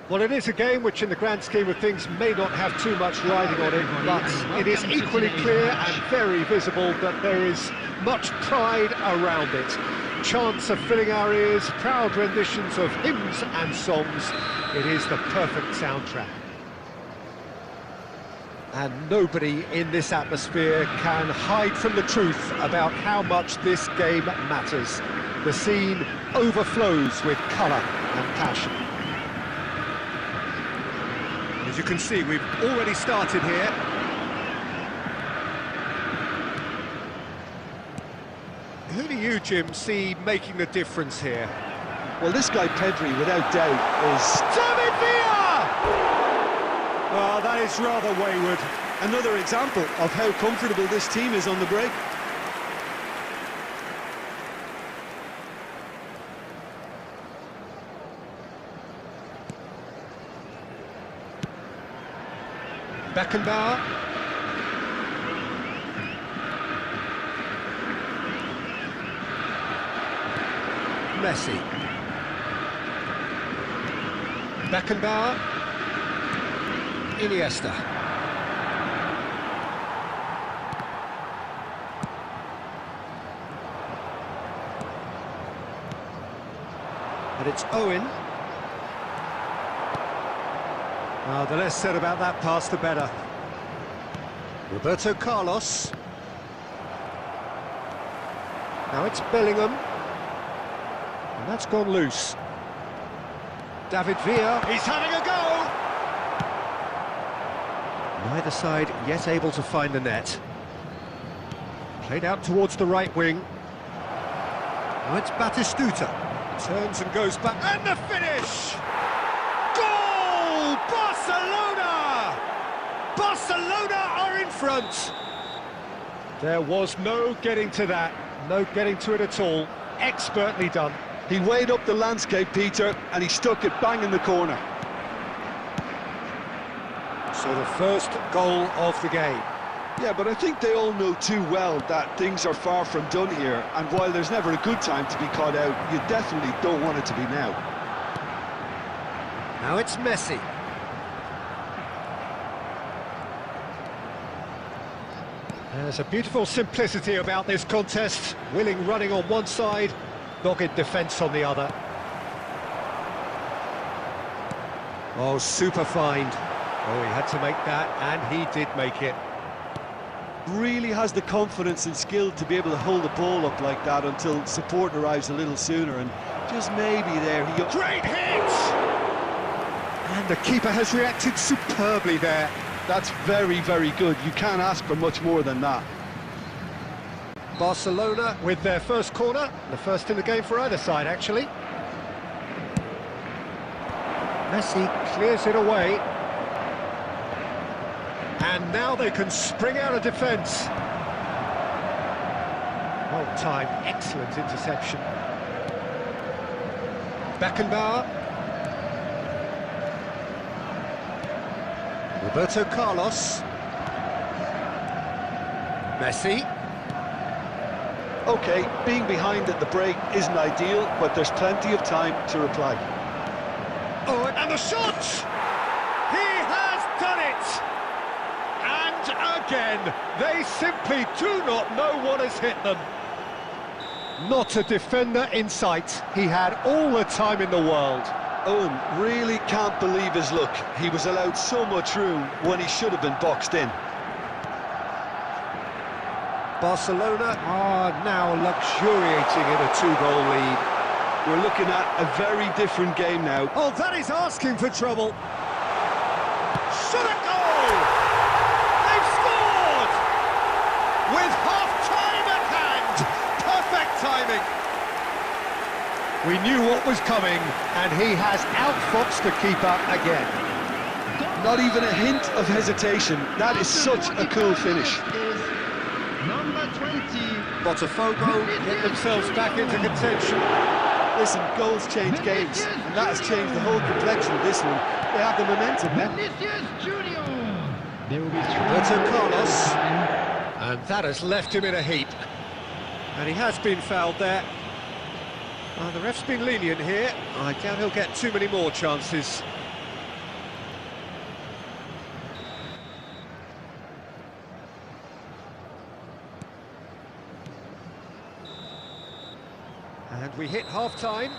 Well, it is a game which, in the grand scheme of things, may not have too much riding on it, but it is equally clear and very visible that there is much pride around it. Chants are filling our ears, proud renditions of hymns and songs. It is the perfect soundtrack. And nobody in this atmosphere can hide from the truth about how much this game matters. The scene overflows with colour and passion. As you can see, we've already started here. Who do you, Jim, see making the difference here? Well, this guy Pedri, without doubt, is... David Villa! Well, that is rather wayward. another example of how comfortable this team is on the break. Beckenbauer. Messi. Beckenbauer. Iniesta. And it's Owen. The less said about that pass, the better. Roberto Carlos. Now it's Bellingham. And that's gone loose. David Villa. He's having a go! Neither side yet able to find the net. Played out towards the right wing. Now it's Batistuta. Turns and goes back. And the finish! Goal! Barcelona! Barcelona are in front! There was no getting to that. No getting to it at all. Expertly done. He weighed up the landscape, Peter, and he stuck it bang in the corner. So the first goal of the game. Yeah, but I think they all know too well that things are far from done here, and while there's never a good time to be caught out, you definitely don't want it to be now. Now it's Messi. There's a beautiful simplicity about this contest. Willing running on one side, dogged defence on the other. Oh, super find. Oh, he had to make that, and he did make it. Really has the confidence and skill to be able to hold the ball up like that until support arrives a little sooner, and just maybe there he... Great hit! And the keeper has reacted superbly there. That's very, very good. You can't ask for much more than that. Barcelona with their first corner, the first in the game for either side, actually. Messi clears it away. And now they can spring out of defence. Well timed, excellent interception. Beckenbauer. Roberto Carlos. Messi. OK, being behind at the break isn't ideal, but there's plenty of time to reply. Oh, and the shot! He has done it! And again, they simply do not know what has hit them. Not a defender in sight. He had all the time in the world. Owen really can't believe his luck. He was allowed so much room when he should have been boxed in. Barcelona are now luxuriating in a two-goal lead. We're looking at a very different game now. Oh, that is asking for trouble. Should it go? They've scored! With half-time at hand. Perfect timing. We knew what was coming, and he has outfoxed the keeper again. Not even a hint of hesitation. That is such a cool finish. Number 20. Botafogo get themselves back into contention. Listen, goals change games, and that has changed the whole complexion of this one. They have the momentum now. Roberto Carlos, and that has left him in a heap. And he has been fouled there. The ref's been lenient here. I doubt he'll get too many more chances. And we hit half-time.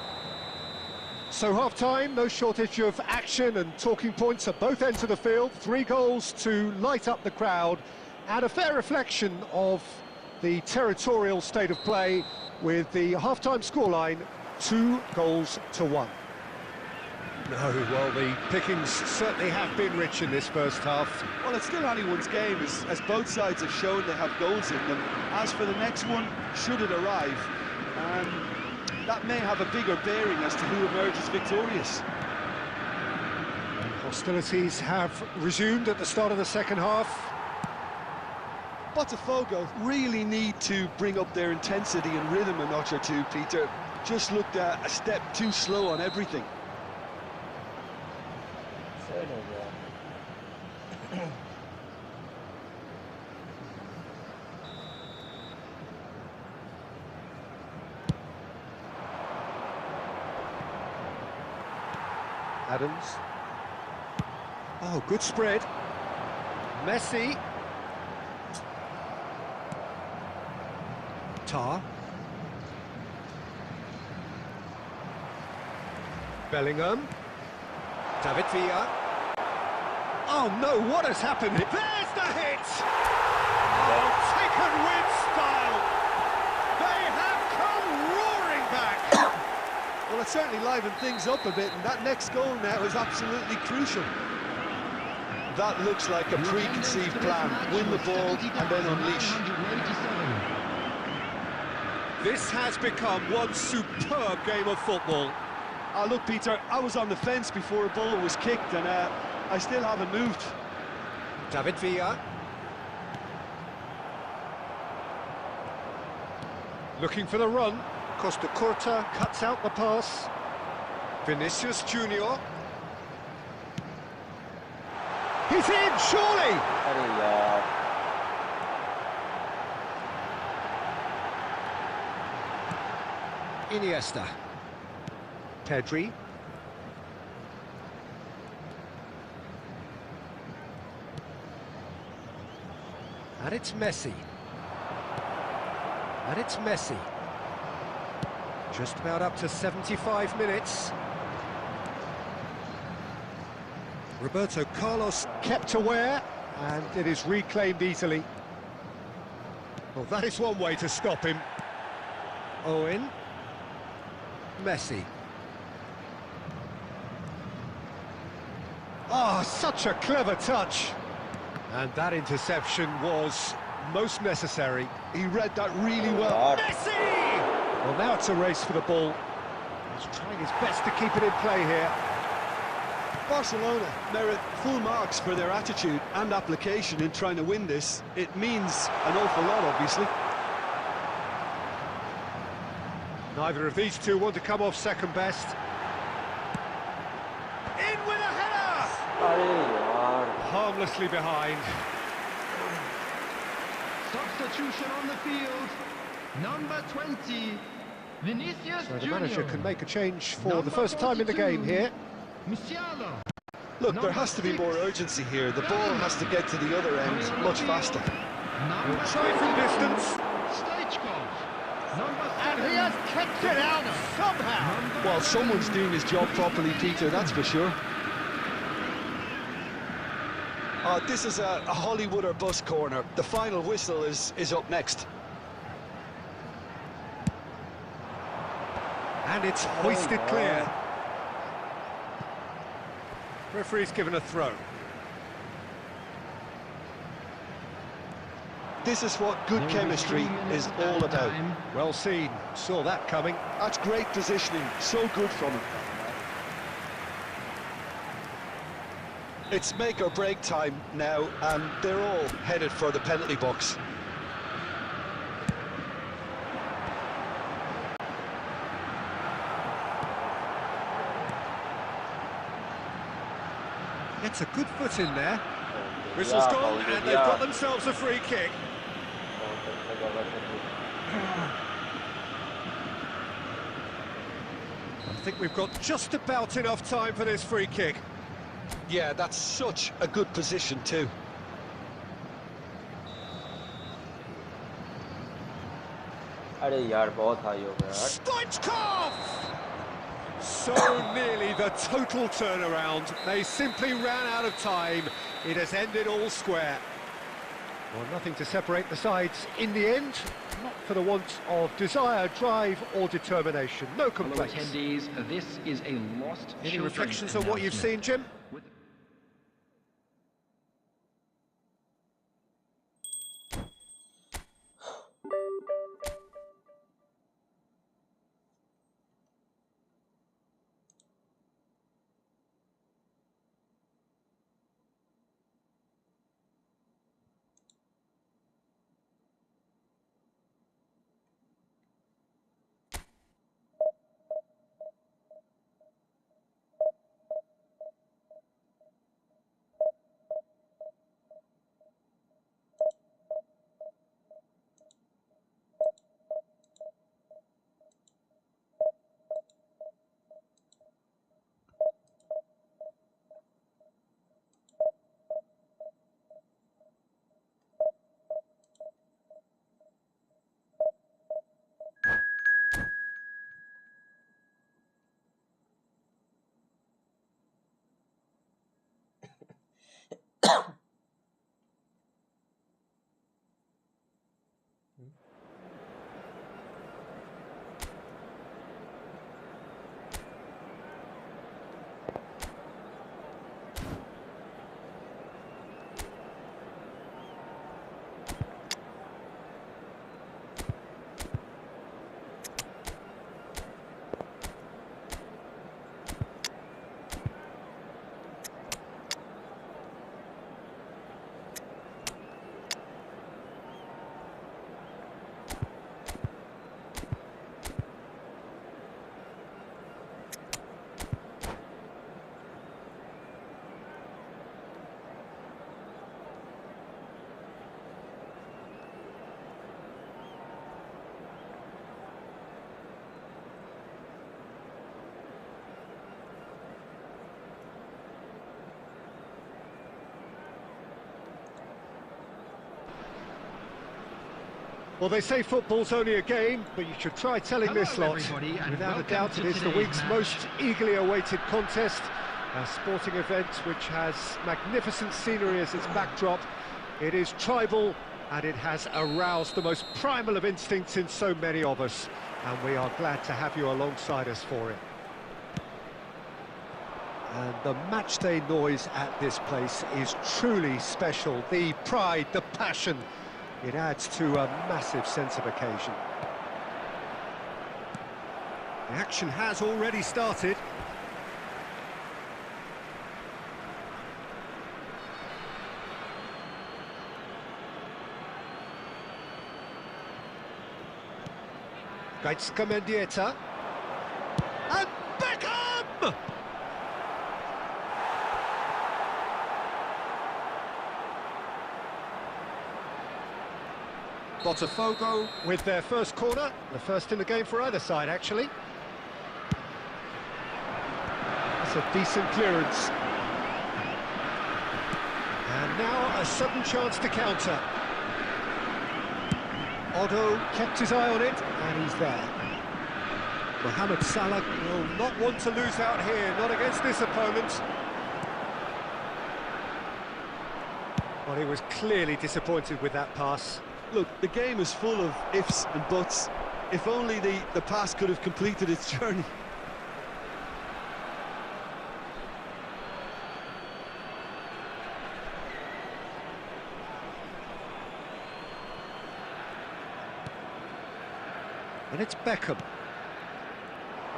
So half-time, no shortage of action and talking points at both ends of the field. 3 goals to light up the crowd, and a fair reflection of the territorial state of play, with the half-time scoreline 2-1. No, well, the pickings certainly have been rich in this first half. Well, it's still anyone's game, as both sides have shown they have goals in them. As for the next one, should it arrive, that may have a bigger bearing as to who emerges victorious. Hostilities have resumed at the start of the second half. Botafogo really need to bring up their intensity and rhythm a notch or two, Peter. Just looked a step too slow on everything. Adams. Oh, good spread. Messi. Tar. Bellingham. David Villa. Oh no, what has happened? There's the hit! Oh, taken with style! They have come roaring back! Well, it certainly livened things up a bit, and that next goal now is absolutely crucial. That looks like a preconceived plan. Win the ball and then unleash. This has become one superb game of football. Look, Peter, I was on the fence before a ball was kicked, and I still haven't moved. David Villa. Looking for the run. Costa Curta cuts out the pass. Vinicius Junior. He's in, surely! Iniesta. Pedri. And it's Messi. And it's Messi. Just about up to 75 minutes. Roberto Carlos kept aware, and it is reclaimed easily. Well, that is one way to stop him. Owen. Messi. Oh, such a clever touch. And that interception was most necessary. He read that really well. Messi! Well, now it's a race for the ball. He's trying his best to keep it in play here. Barcelona merit full marks for their attitude and application in trying to win this. It means an awful lot, obviously. Neither of these two want to come off second best. In with a header! Harmlessly behind. Substitution on the field. Number 20, Vinicius So the Junior. manager can make a change for Number the first time in the 42, game here. Musiala. Look, there has to be more urgency here. The ball has to get to the other end much faster. Number Try from 22, distance. Stoichkov. Number And he has kept it out somehow. Well, someone's doing his job properly, Peter, that's for sure. This is a Hollywood or bust corner. The final whistle is up next. And it's hoisted clear. Referee's given a throw. This is what good chemistry is all about. Well seen, saw that coming. That's great positioning, so good from him. It's make or break time now, and they're all headed for the penalty box. Gets a good foot in there. Whistle's gone, and they've got themselves a free kick. I think we've got just about enough time for this free kick. Yeah, that's such a good position too. अरे यार बहुत high हो गया यार। Stoichkov! So nearly the total turnaround. They simply ran out of time. It has ended all square. Well, nothing to separate the sides in the end. Not for the want of desire, drive or determination. No Hello complaints. attendees, this is a lost Any children reflections on what you've announcement. seen, Jim? With- Well, they say football's only a game, but you should try telling Hello, this lot. everybody, and Without a welcome doubt, to it is the today's week's match. most eagerly awaited contest. A sporting event which has magnificent scenery as its backdrop. It is tribal, and it has aroused the most primal of instincts in so many of us. And we are glad to have you alongside us for it. And the matchday noise at this place is truly special. The pride, the passion, it adds to a massive sense of occasion. The action has already started. Gaitska Mendieta. And Beckham! Botafogo with their first corner, the first in the game for either side, actually. That's a decent clearance. And now a sudden chance to counter. Otto kept his eye on it, and he's there. Mohamed Salah will not want to lose out here, not against this opponent. Well, he was clearly disappointed with that pass. Look, the game is full of ifs and buts. If only the pass could have completed its journey. And it's Beckham.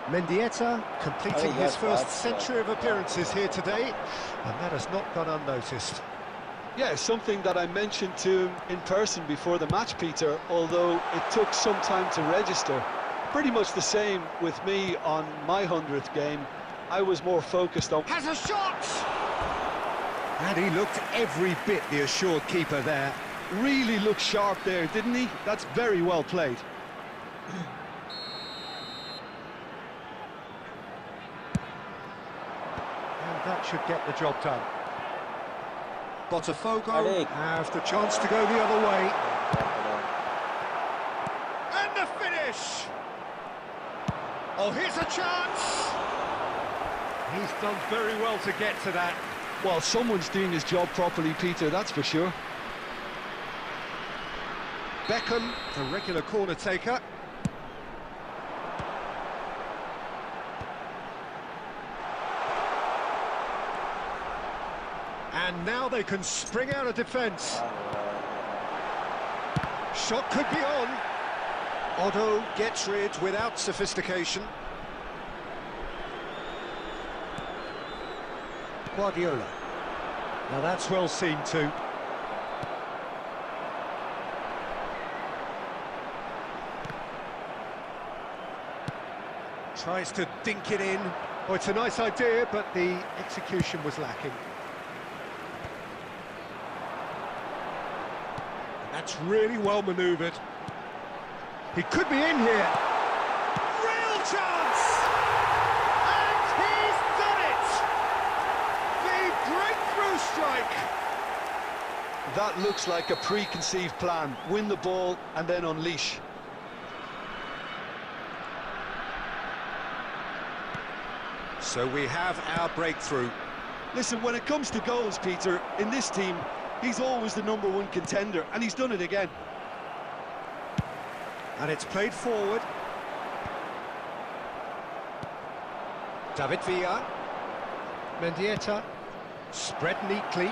Mendieta completing his first century of appearances here today, and that has not gone unnoticed. Yeah, something that I mentioned to him in person before the match, Peter, although it took some time to register. Pretty much the same with me on my 100th game. I was more focused on... Has a shot! And he looked every bit the assured keeper there. Really looked sharp there, didn't he? That's very well played. And that should get the job done. Botafogo have the chance to go the other way. And the finish! Oh, here's a chance! He's done very well to get to that. Well, someone's doing his job properly, Peter, that's for sure. Beckham, the regular corner taker. And now they can spring out of defence. Shot could be on. Otto gets rid without sophistication. Guardiola. Now that's well seen too. Tries to dink it in. Oh, it's a nice idea, but the execution was lacking. That's really well manoeuvred. He could be in here. Real chance! And he's done it! The breakthrough strike! That looks like a preconceived plan. Win the ball and then unleash. So we have our breakthrough. Listen, when it comes to goals, Peter, in this team, he's always the #1 contender, and he's done it again. And it's played forward. David Villa. Mendieta. Spread neatly.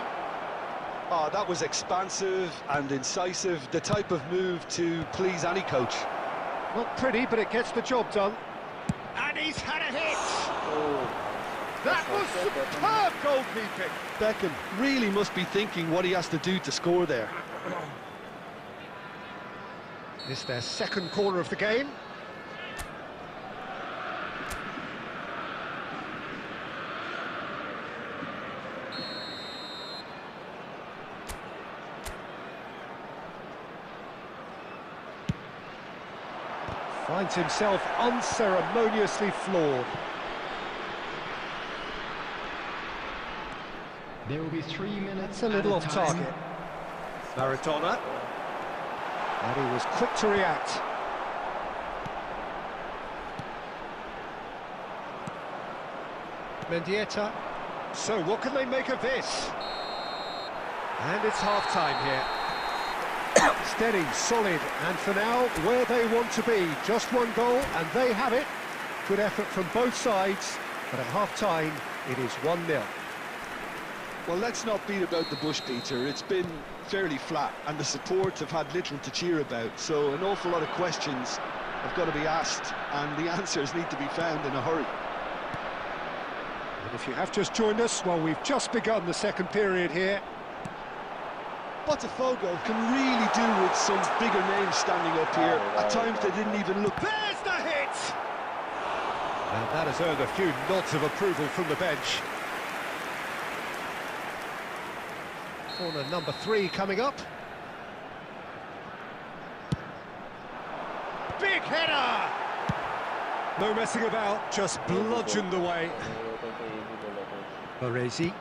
Oh, that was expansive and incisive, the type of move to please any coach. Not pretty, but it gets the job done. And he's had a hit! That was superb goalkeeping! Beckham really must be thinking what he has to do to score there. This is their second corner of the game. Finds himself unceremoniously floored. There will be 3 minutes. It's a little at off time. target. Maradona. And he was quick to react. Mendieta. So what can they make of this? And it's half-time here. Steady, solid, and for now, where they want to be. Just one goal, and they have it. Good effort from both sides, but at half-time, it is 1-0. Well, let's not beat about the bush, Peter. It's been fairly flat, and the support have had little to cheer about, so an awful lot of questions have got to be asked, and the answers need to be found in a hurry. And if you have just joined us, well, we've just begun the second period here. Botafogo can really do with some bigger names standing up here. At times they didn't even look. There's the hit! And that has earned a few nods of approval from the bench. Corner number 3 coming up. Big header! No messing about, just bludgeoned away. Baresi.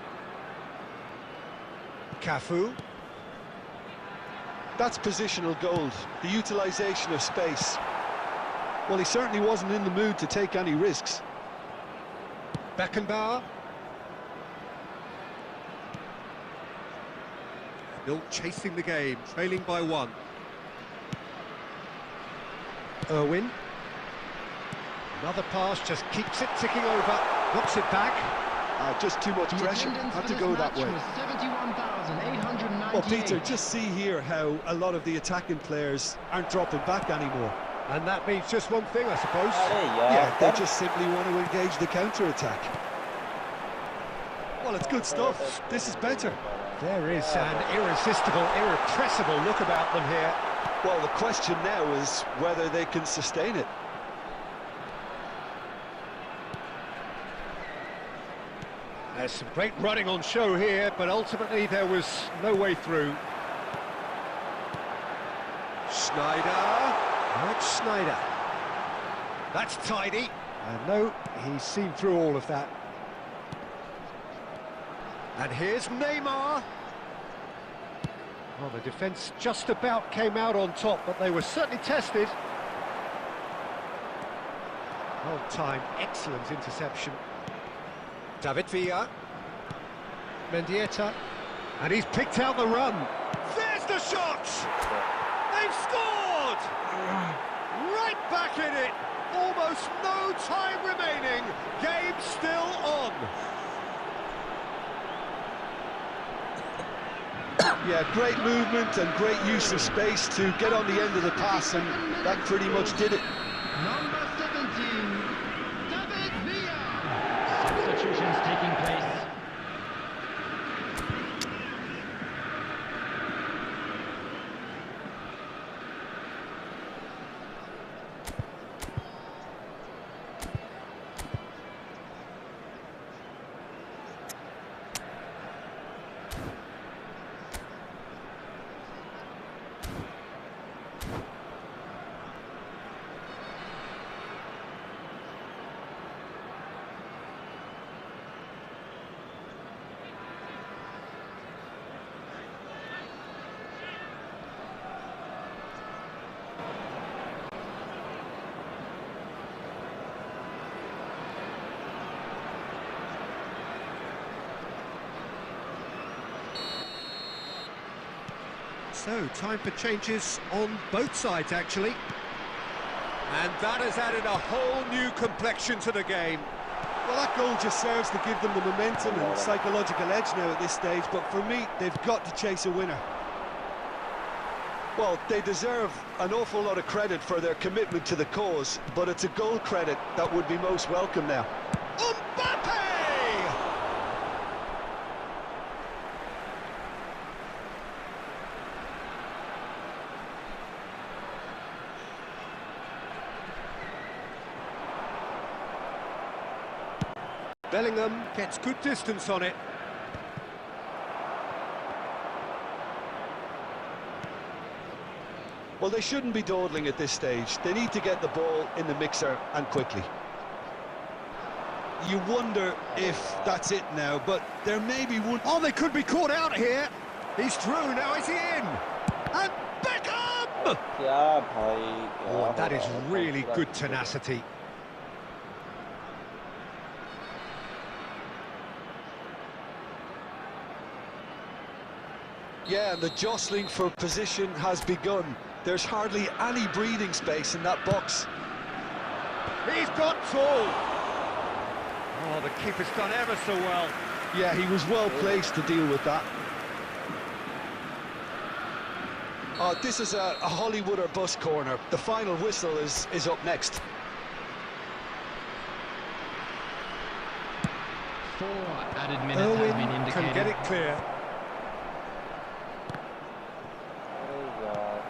Cafu. That's positional gold, the utilisation of space. Well, he certainly wasn't in the mood to take any risks. Beckenbauer. Still chasing the game, trailing by 1. Irwin. Another pass, just keeps it ticking over, knocks it back. Just too much pressure, had to go that way. Well, Peter, just see here how a lot of the attacking players aren't dropping back anymore. And that means just one thing, I suppose. Yeah, they just simply want to engage the counter-attack. Well, it's good stuff. This is better. There is an irresistible, irrepressible look about them here. Well, the question now is whether they can sustain it. There's some great running on show here, but ultimately there was no way through. Schneider. That's Schneider. That's tidy. And no, he's seen through all of that. And here's Neymar. Well, the defence just about came out on top, but they were certainly tested. Hold time, excellent interception. David Villa. Mendieta. And he's picked out the run. There's the shot! They've scored! Right back in it. Almost no time remaining. Game still on. Yeah, great movement and great use of space to get on the end of the pass, and that pretty much did it. Number 17, David Villa. Substitutions taking place. So, time for changes on both sides, actually. And that has added a whole new complexion to the game. Well, that goal just serves to give them the momentum and psychological edge now at this stage, but for me, they've got to chase a winner. Well, they deserve an awful lot of credit for their commitment to the cause, but it's a goal credit that would be most welcome now. Mbappe! Bellingham gets good distance on it. Well, they shouldn't be dawdling at this stage. They need to get the ball in the mixer and quickly. You wonder if that's it now, but there may be one... Oh, they could be caught out here. He's through, now is he in? And Beckham! क्या भाई Oh, that is really good tenacity. Yeah, and the jostling for position has begun. There's hardly any breathing space in that box. He's got tall. Oh, the keeper's done ever so well. Yeah, he was well placed to deal with that. Oh, this is a Hollywood or bust corner. The final whistle is up next. 4 added minutes have been Owen indicated. can get it clear.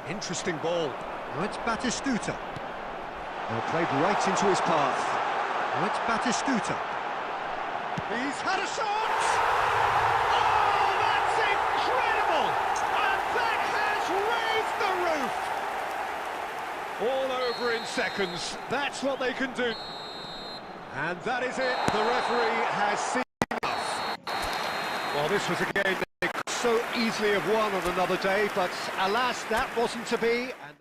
Interesting ball. Now it's Batistuta. Well, played right into his path. Now it's Batistuta. He's had a shot! Oh, that's incredible! And that has raised the roof! All over in seconds. That's what they can do. And that is it. The referee has seen enough. Well, this was a game they could so easily have won on another day, but alas, that wasn't to be. And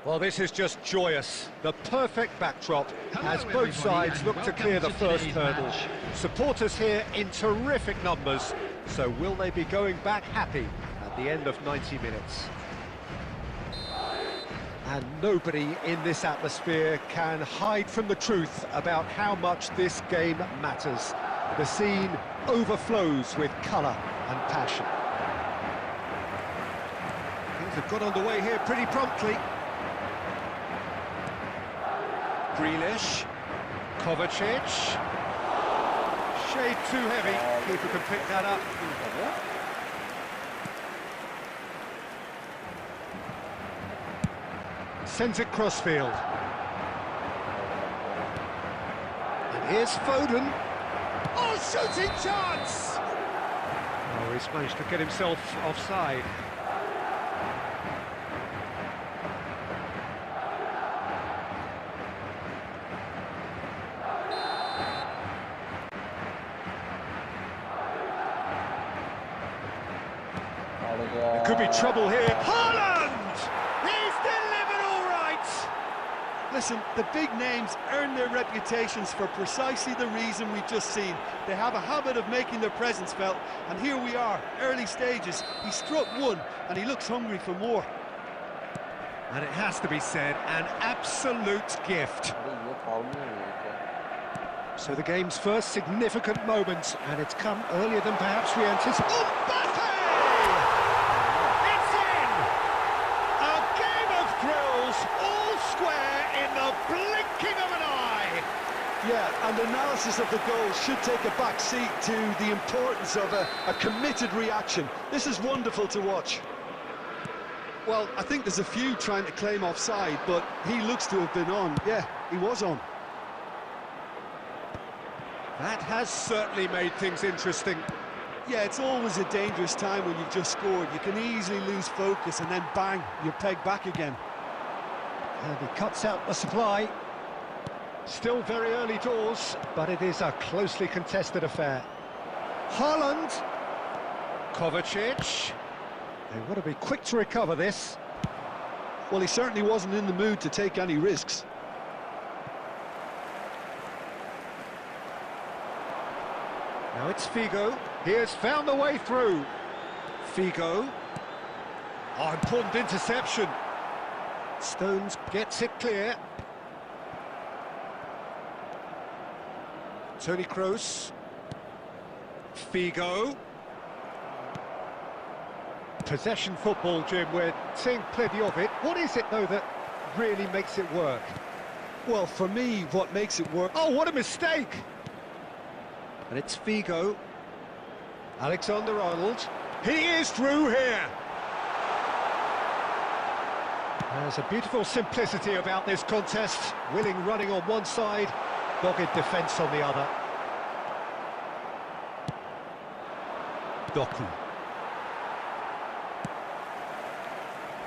Well, this is just joyous. The perfect backdrop as Hello, both everybody, sides and look to welcome clear the to first today's hurdle. match. Supporters here in terrific numbers, so will they be going back happy at the end of 90 minutes? And nobody in this atmosphere can hide from the truth about how much this game matters. The scene overflows with colour and passion. Things have got underway here pretty promptly. Grealish, Kovacic, shade too heavy, keeper can pick that up. Sends it crossfield. And here's Foden. Oh, shooting chance! Oh, he's managed to get himself offside. There could be trouble here. Haaland! He's delivered all right! Listen, the big names earn their reputations for precisely the reason we've just seen. They have a habit of making their presence felt, and here we are, early stages. He struck one, and he looks hungry for more. And it has to be said, an absolute gift. So the game's first significant moment, and it's come earlier than perhaps we anticipated. Mbappe! It's in! A game of thrills, all square in the blinking of an eye. Yeah, and analysis of the goal should take a back seat to the importance of a committed reaction. This is wonderful to watch. Well, I think there's a few trying to claim offside, but he looks to have been on. Yeah, he was on. That has certainly made things interesting. Yeah, it's always a dangerous time when you've just scored. You can easily lose focus and then bang, you're pegged back again. And he cuts out the supply. Still very early doors, but it is a closely contested affair. Haaland. Kovacic. They want to be quick to recover this. Well, he certainly wasn't in the mood to take any risks. Now it's Figo. He has found the way through. Figo. Oh, important interception. Stones gets it clear. Tony Kroos. Figo. Possession football, Jim, we're seeing plenty of it. What is it, though, that really makes it work? Well, for me, what makes it work... Oh, what a mistake! And it's Figo. Alexander-Arnold. He is through here! There's a beautiful simplicity about this contest. Willing running on one side, dogged defence on the other. Doku.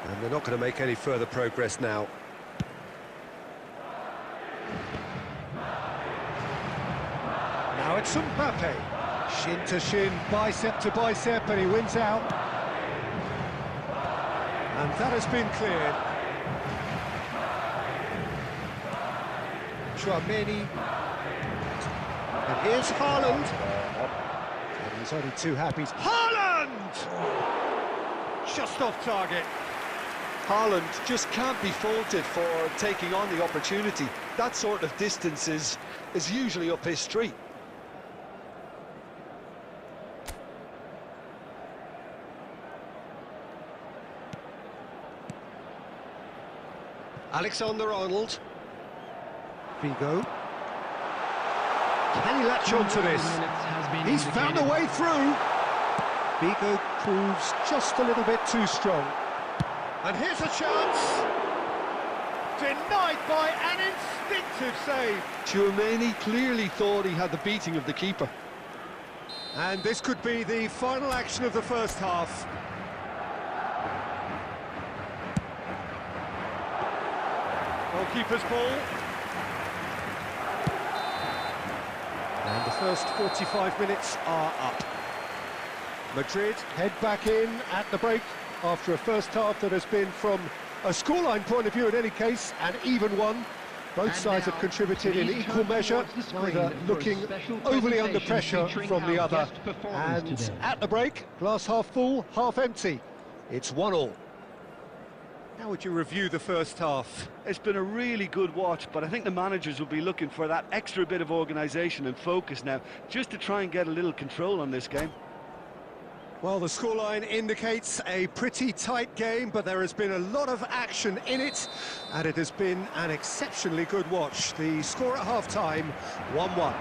And they're not going to make any further progress now. Now it's Mbappe. Shin to shin, bicep to bicep, and he wins out. And that has been cleared. Tramini. And here's Haaland. And he's only too happy. Haaland! Just off target. Haaland just can't be faulted for taking on the opportunity. That sort of distance is usually up his street. Alexander-Arnold. Figo. Can he latch on to this? He's found a way through. Figo proves just a little bit too strong. And here's a chance. Denied by an instinctive save. Tchouaméni clearly thought he had the beating of the keeper. And this could be the final action of the first half. Goalkeeper's ball. And the first 45 minutes are up. Madrid head back in at the break after a first half that has been from A scoreline point of view in any case, an even one. Both sides have contributed in equal measure, neither looking overly under pressure from the other. And at the break, glass half full, half empty. It's 1-1. How would you review the first half? It's been a really good watch, but I think the managers will be looking for that extra bit of organisation and focus now, just to try and get a little control on this game. Well, the scoreline indicates a pretty tight game, but there has been a lot of action in it, and it has been an exceptionally good watch. The score at half-time, 1-1.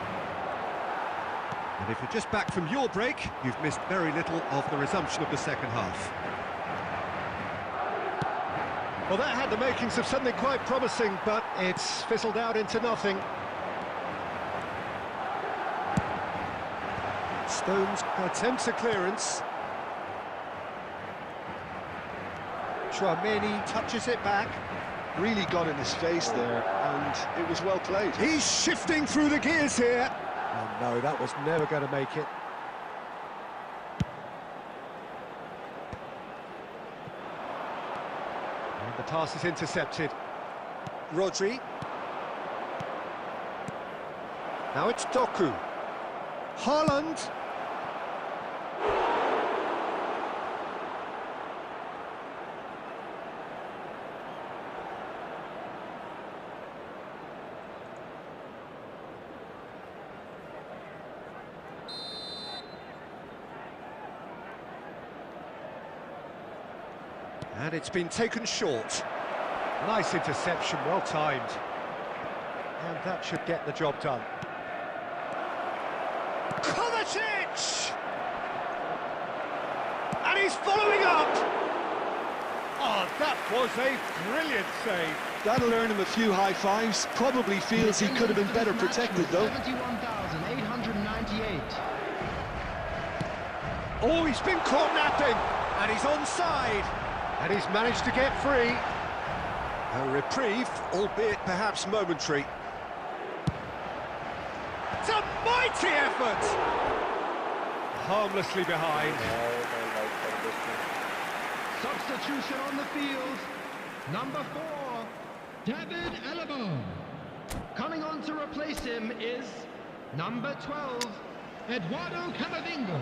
And if you're just back from your break, you've missed very little of the resumption of the second half. Well, that had the makings of something quite promising, but it's fizzled out into nothing. Stones attempts a clearance. Chouameni touches it back. Really got in his face there, and it was well played. He's shifting through the gears here. Oh no, that was never going to make it. And the pass is intercepted. Rodri. Now it's Doku. Haaland. And it's been taken short. Nice interception, well timed. And that should get the job done. Kovacic! And he's following up! Oh, that was a brilliant save. That'll earn him a few high fives. Probably feels he could have been better protected, though. 71,898. Oh, he's been caught napping, and he's onside. And he's managed to get free. A reprieve, albeit perhaps momentary. It's a mighty effort! Harmlessly behind. Substitution on the field. Number 4, David Alaba. Coming on to replace him is number 12, Eduardo Camavinga.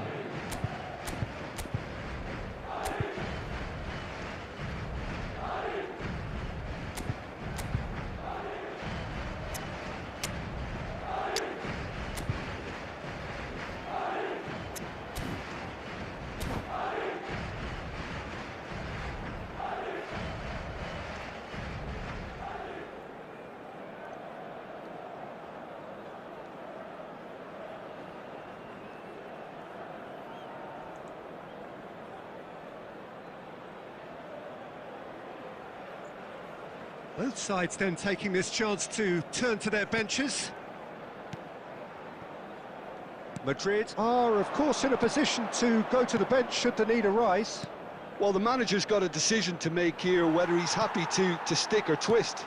Both sides then taking this chance to turn to their benches. Madrid are, of course, in a position to go to the bench should the need arise. Well, the manager's got a decision to make here, whether he's happy to stick or twist.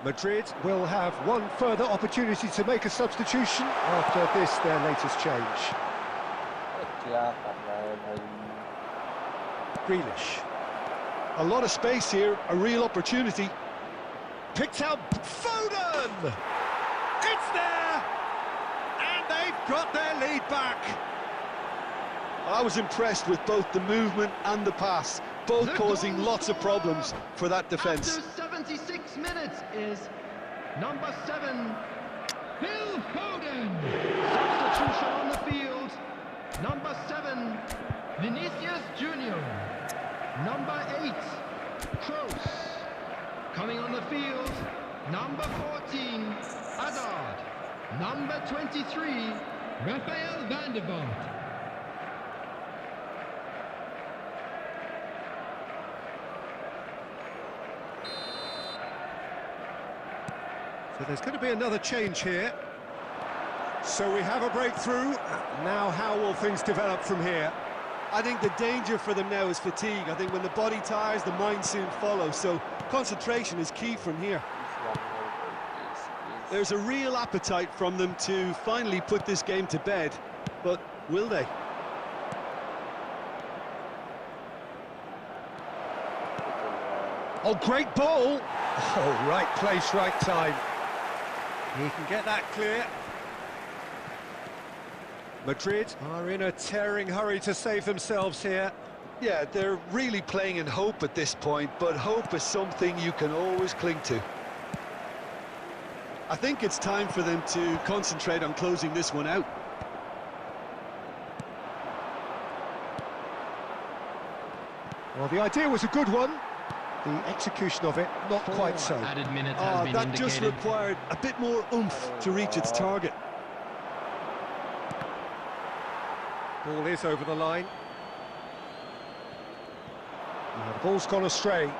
Madrid will have one further opportunity to make a substitution after this, their latest change. Grealish. A lot of space here, a real opportunity. Picked out Foden! It's there! And they've got their lead back. I was impressed with both the movement and the pass, both causing lots of problems for that defence. After 76 minutes is number 7, Phil Foden. Substitution on the field. Number 7, Vinicius Junior. Number 8, Kroos. Coming on the field, number 14, Hazard. Number 23, Rafael van der Vaart. So there's going to be another change here. So we have a breakthrough. Now how will things develop from here? I think the danger for them now is fatigue. I think when the body tires, the mind soon follows. So concentration is key from here. There's a real appetite from them to finally put this game to bed. But will they? Oh, great ball! Oh, right place, right time. He can get that clear. Madrid are in a tearing hurry to save themselves here. Yeah, they're really playing in hope at this point, but hope is something you can always cling to. I think it's time for them to concentrate on closing this one out. Well, the idea was a good one. The execution of it, not quite so. Added minutes has been That indicated. just required a bit more oomph to reach its target. Ball is over the line. Now, the ball's gone astray.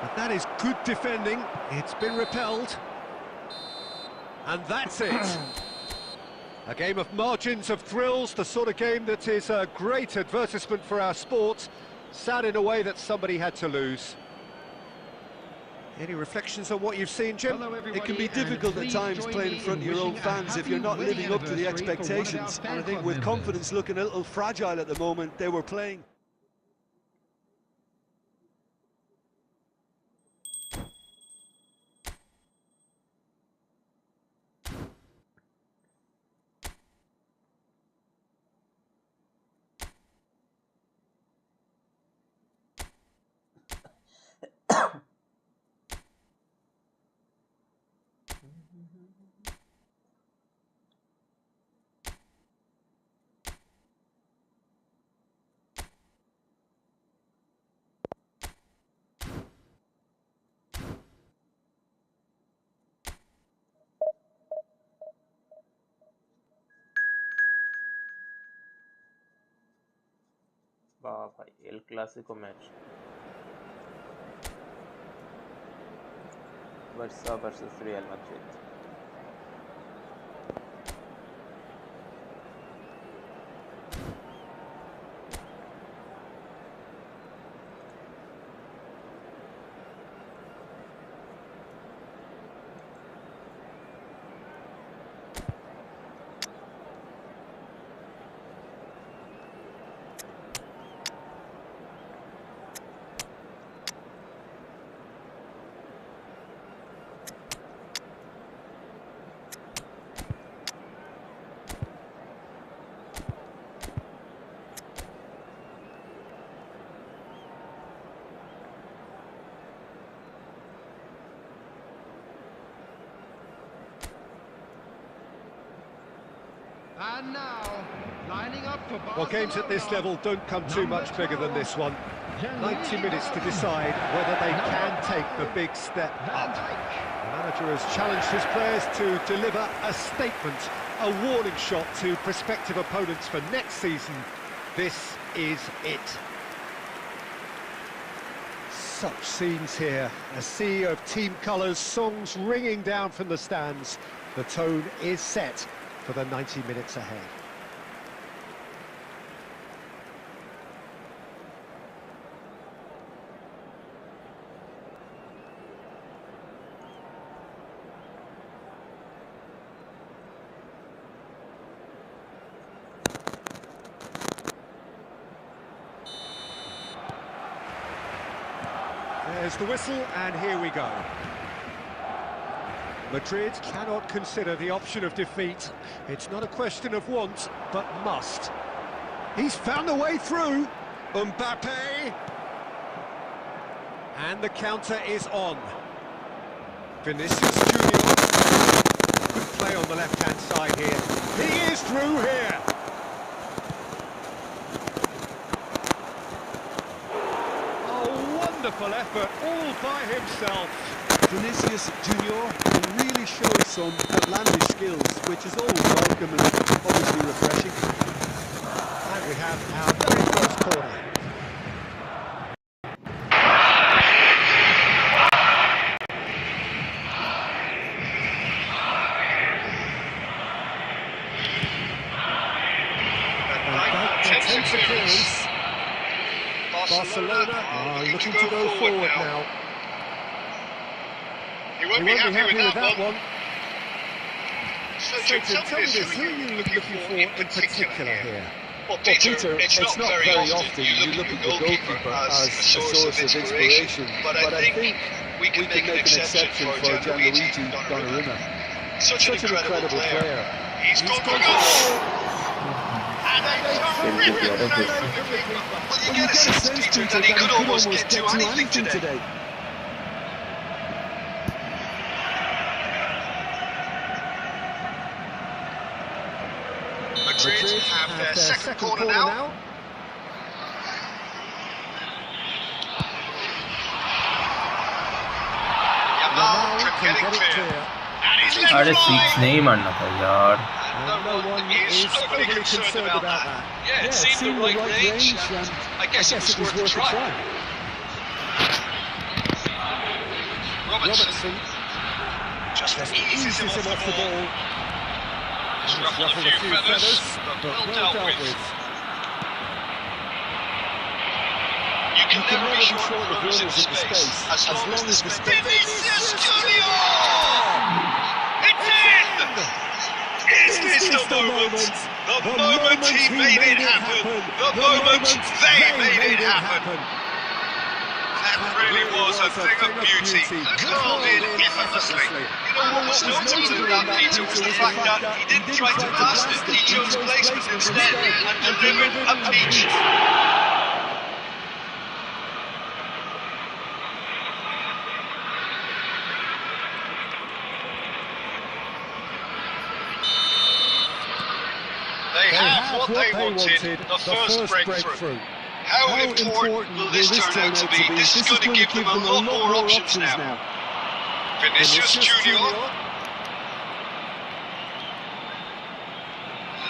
But that is good defending. It's been repelled. And that's it. A game of margins of thrills, the sort of game that is a great advertisement for our sport. Sad in a way that somebody had to lose. Any reflections on what you've seen, Jim? Hello, It can be difficult at times playing in front of your own fans if you're not living up to the expectations. And I think with confidence looking a little fragile at the moment, they were playing. वाह भाई El Clasico match Barca versus real Madrid And now, lining up for Barcelona. Well, games at this level don't come too much bigger than this one. 90 minutes to decide whether they can take the big step up. The manager has challenged his players to deliver a statement, a warning shot to prospective opponents for next season. This is it. Such scenes here, a sea of team colours, songs ringing down from the stands. The tone is set for the 90 minutes ahead. There's the whistle, and here we go. Madrid cannot consider the option of defeat. It's not a question of want, but must. He's found a way through. Mbappe. And the counter is on. Vinicius Junior. Good play on the left-hand side here. He is through here. Wonderful effort, all by himself. Vinicius Junior can really show some outlandish skills, which is always welcome and obviously refreshing. And we have our very first corner. Intense appearance. Barcelona are looking to go forward now. He won't be happy with that one. So tell me this, who are you looking for in particular here? Well, Peter, it's not very often you look at the goalkeeper as a source of inspiration, but I think we can make an exception for Gianluigi Donnarumma. Such an incredible player. He's gone for goal! And a terrific save from the keeper. Well, you get a sense, Peter, that he could almost get to anything today. Madrid have their second corner now. Yamal can get it clear. And he's let अरे fly. Six नहीं मारना था यार. And no one is overly concerned about that. Yeah, it seemed the right range, and I guess it was worth a try. Robertson just eases him off the ball. Ruffled a few feathers, but well dealt with. You can never be sure of runners into space, as long as the space... Vinicius Junior! It's in! Is this the moment? The moment he made it happen! The moment they made it happen! That really was a thing of beauty. Curled in effortlessly. You know what was notable about that, Peter, was the fact that he didn't try to blast it, he chose placement instead and delivered a peach. They have what they wanted, the first breakthrough. How important will this turn out to be? This is going to give them a lot more options now. Vinicius Junior.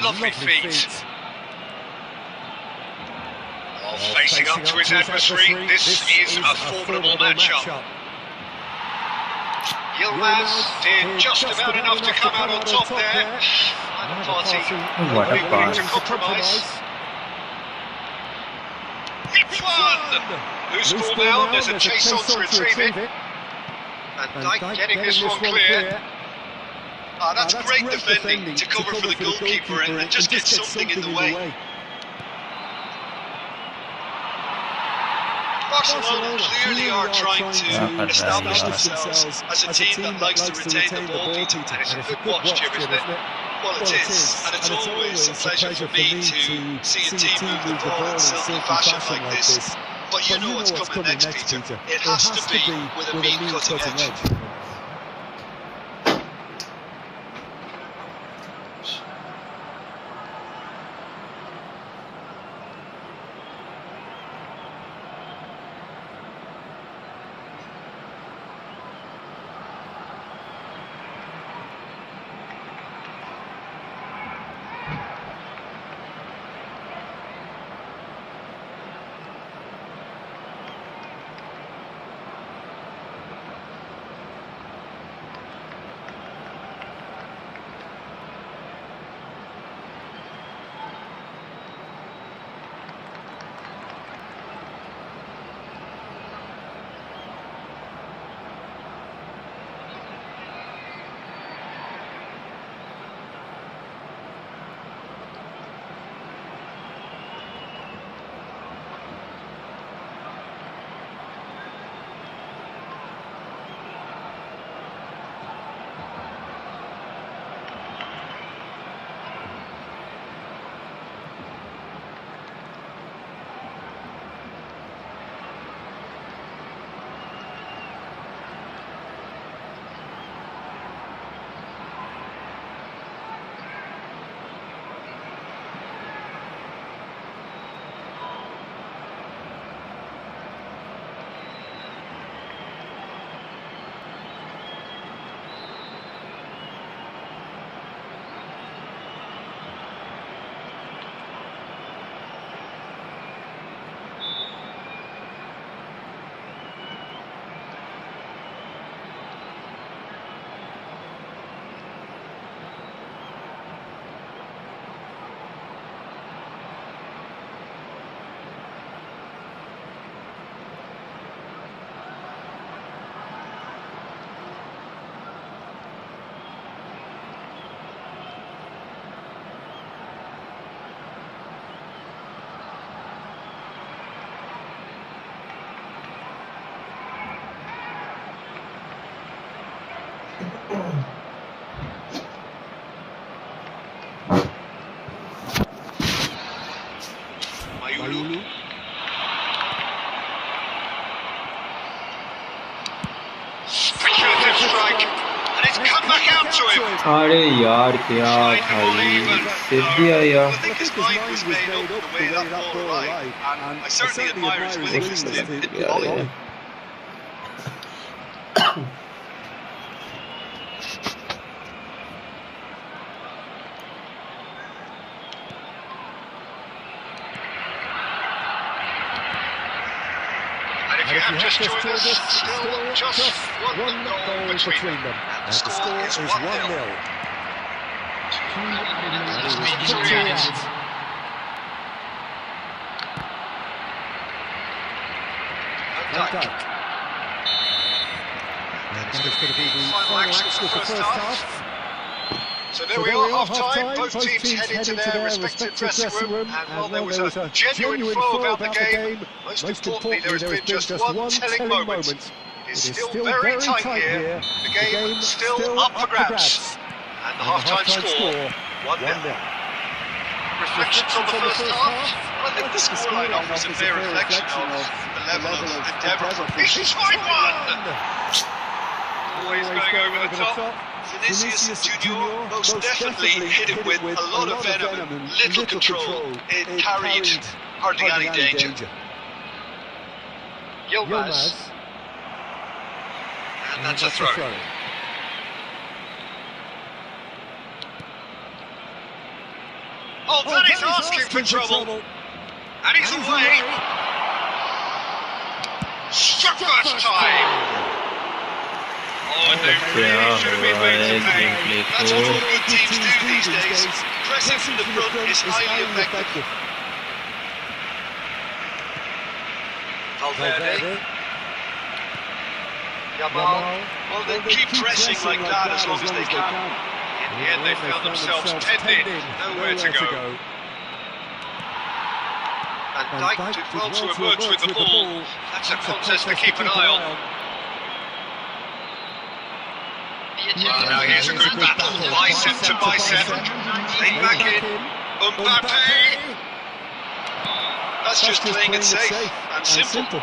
Lovely feet. While facing up to his adversary, this is a formidable matchup. Yilmaz did just about enough to come out on top there. And the party What a will be willing to pass. compromise. It's one! Loose ball now, there's a chase on to retrieve it. And Dijk getting this one clear. Ah, that's great defending to cover for the goalkeeper and just get something in the way. Barcelona clearly are trying to establish themselves as a team that likes to retain the ball, Peter. And it's a good watch, Jim, isn't it? Well, it is, and it's always a pleasure for me to see a team move the ball in silky fashion like this. But you know what's coming next, Peter. It has to be with a mean cutting edge. Mayulu. Speculative strike, and it's come back out to him. अरे यार क्या भाई सिर दिया यार. I think his mind was made up the way that ball arrived, and I certainly admire his willingness to volley. And if you have just joined us, still just one goal between them. And the score is 1-0. And that is going to be the final action of the first half. So there we are, half-time. Both teams head into their respective dressing room, and while there was a genuine flow about the game, most importantly there has been just one telling moment. It is still very tight here, the game still up for grabs, and the half-time score 1-0. Reflections on the first half? I think the scoreline offers a fair reflection of the level of endeavour. He's tried one! Always going over the top. Vinicius Junior most definitely hit him with a lot of venom and little control. It carried hardly any danger. Yilmaz. And that's a throw. Oh, that is asking for trouble. And he's away. Struck first time. Oh, and they really should have been made to pay. That's what all good teams do these days. Pressing from the front is highly effective. Valverde. Yamal. Well, they keep pressing like that as long as they can. In the end, they found themselves penned in, nowhere to go. And Dijk did well to emerge with the ball. That's a contest to keep an eye on. Well, now here's a good battle, bicep to bicep, playing back in, Mbappe. That's just playing it safe and simple.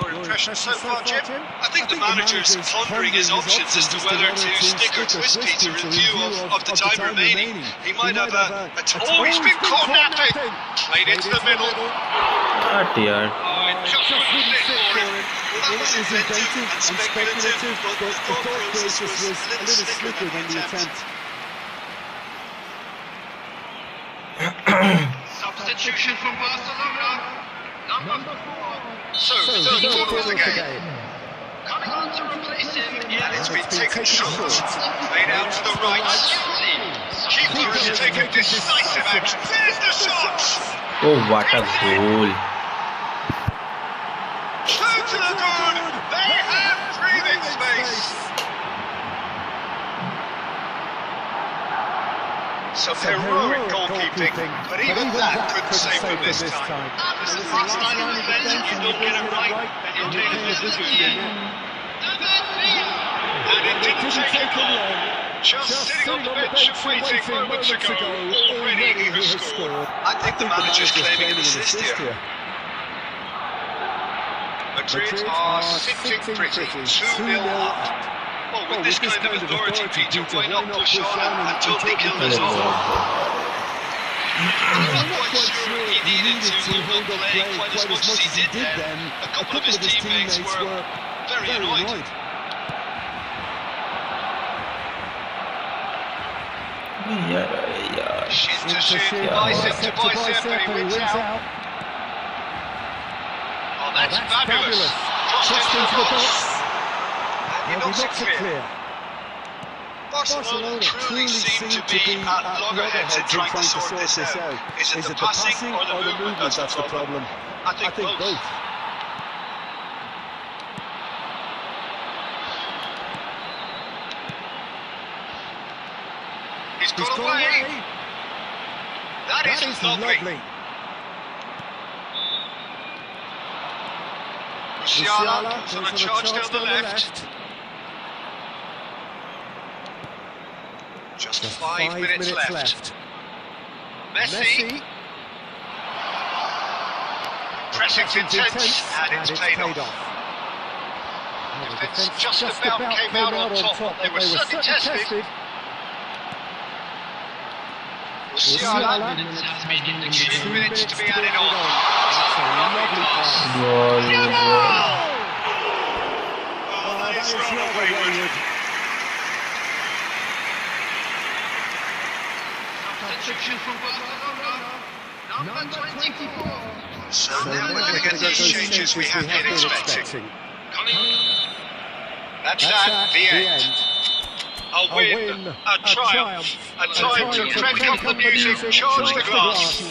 Your impression so far, Jim? I think the manager's pondering his options as to whether to stick or twist Peter in view of the time remaining. He might have a oh, he's been caught napping! Played into the middle. Oh, it just wouldn't fit for him. That was inventive and speculative, but the thought process was a little slicker than the attempt. Substitution for Barcelona. Number 4. So, third quarter of the game. Coming on to replace him, and it's been taken short. Played out to the right. Keeper has taken decisive action. There's the shot! Oh, what a goal. Two to the good! They have breathing space! Some heroic goalkeeping, but even that couldn't save them this time. This is the last time in defence, if you don't get it right, then you'll take a listen to you. And it didn't take him long. Just sitting on the bench and waiting moments ago, already he has scored. I think the manager's claiming an assist here. Madrid are sitting pretty, 2-0 up. Well, with this kind of authority, Peter, why not push on and totally kill this off? I'm not quite sure he needed to move on playing quite as much as he did then. A couple of his teammates were very annoyed. Shin to shin, bicep to bicep, and he wins out. Oh, that's fabulous. Crossed into the box. And he knocks it clear. Barcelona truly seem to be at loggerheads in trying to sort this out. Is it the passing or the movement that's the problem? I think both. He's got away. That is lovely. Musiala goes on a charge down the left. Just 5 minutes left. Messi. Pressing's intense, and it's paid off. Defence just about came out on top, but they were certainly tested. Musiala, 2 minutes to be added on. That's a lovely pass. Oh, that is rather wayward. Substitution from Barcelona, number 24. So now we're going to get those changes we have been expecting. That's that, the end. A win, a triumph, a time to crank up the music, charge the glass.